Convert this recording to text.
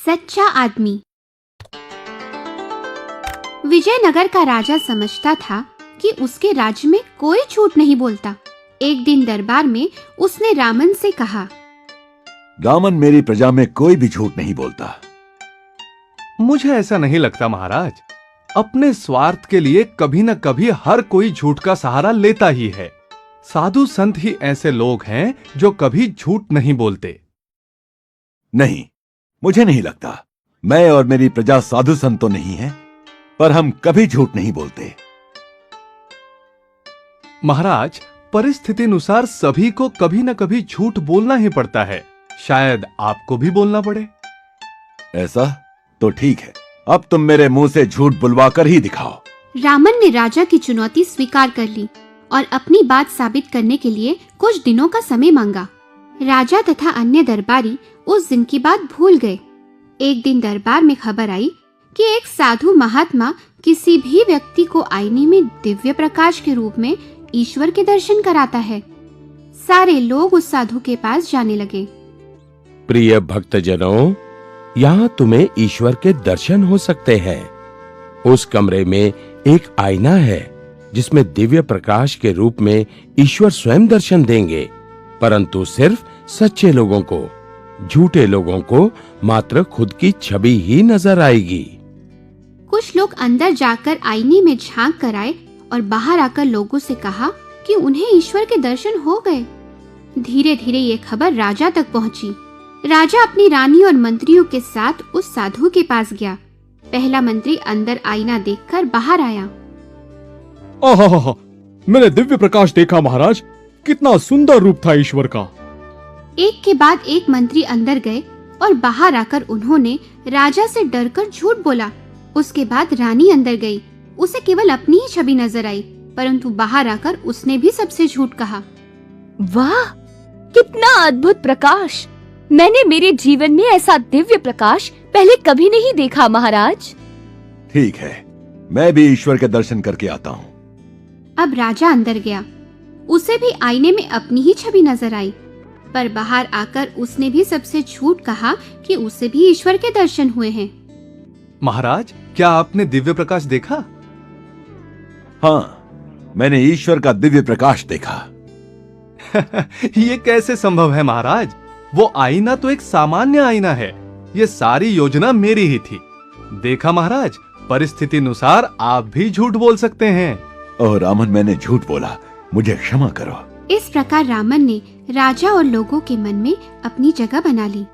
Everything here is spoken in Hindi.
सच्चा आदमी। विजयनगर का राजा समझता था कि उसके राज्य में कोई झूठ नहीं बोलता। एक दिन दरबार में उसने रामन से कहा, रामन, मेरी प्रजा में कोई भी झूठ नहीं बोलता। मुझे ऐसा नहीं लगता महाराज। अपने स्वार्थ के लिए कभी न कभी हर कोई झूठ का सहारा लेता ही है। साधु संत ही ऐसे लोग हैं जो कभी झूठ नहीं बोलते। नहीं, मुझे नहीं लगता। मैं और मेरी प्रजा साधु संत तो नहीं है, पर हम कभी झूठ नहीं बोलते। महाराज, परिस्थिति अनुसार सभी को कभी न कभी झूठ बोलना ही पड़ता है। शायद आपको भी बोलना पड़े। ऐसा तो ठीक है, अब तुम मेरे मुंह से झूठ बुलवा कर ही दिखाओ। रामन ने राजा की चुनौती स्वीकार कर ली और अपनी बात साबित करने के लिए कुछ दिनों का समय मांगा। राजा तथा अन्य दरबारी उस दिन की बात भूल गए। एक दिन दरबार में खबर आई कि एक साधु महात्मा किसी भी व्यक्ति को आईने में दिव्य प्रकाश के रूप में ईश्वर के दर्शन कराता है। सारे लोग उस साधु के पास जाने लगे। प्रिय भक्तजनों, यहाँ तुम्हें ईश्वर के दर्शन हो सकते हैं। उस कमरे में एक आईना है जिसमें दिव्य प्रकाश के रूप में ईश्वर स्वयं दर्शन देंगे, परंतु सिर्फ सच्चे लोगों को। झूठे लोगों को मात्र खुद की छवि ही नजर आएगी। कुछ लोग अंदर जाकर आईने में झांक कर आए और बाहर आकर लोगों से कहा कि उन्हें ईश्वर के दर्शन हो गए। धीरे धीरे ये खबर राजा तक पहुंची। राजा अपनी रानी और मंत्रियों के साथ उस साधु के पास गया। पहला मंत्री अंदर आईना देखकर बाहर आया। आहा, मैंने दिव्य प्रकाश देखा महाराज। कितना सुंदर रूप था ईश्वर का। एक के बाद एक मंत्री अंदर गए और बाहर आकर उन्होंने राजा से डरकर झूठ बोला। उसके बाद रानी अंदर गई। उसे केवल अपनी ही छवि नजर आई, परंतु बाहर आकर उसने भी सबसे झूठ कहा। वाह, कितना अद्भुत प्रकाश! मैंने मेरे जीवन में ऐसा दिव्य प्रकाश पहले कभी नहीं देखा महाराज। ठीक है, मैं भी ईश्वर के दर्शन करके आता हूँ। अब राजा अंदर गया। उसे भी आईने में अपनी ही छवि नजर आई, पर बाहर आकर उसने भी सबसे झूठ कहा कि उसे भी ईश्वर के दर्शन हुए हैं। महाराज, क्या आपने दिव्य प्रकाश देखा? हाँ, मैंने ईश्वर का दिव्य प्रकाश देखा। ये कैसे संभव है महाराज? वो आईना तो एक सामान्य आईना है। ये सारी योजना मेरी ही थी। देखा महाराज, परिस्थिति अनुसार आप भी झूठ बोल सकते हैं। ओह रामन, मैंने झूठ बोला, मुझे क्षमा करो। इस प्रकार रामन ने राजा और लोगों के मन में अपनी जगह बना ली।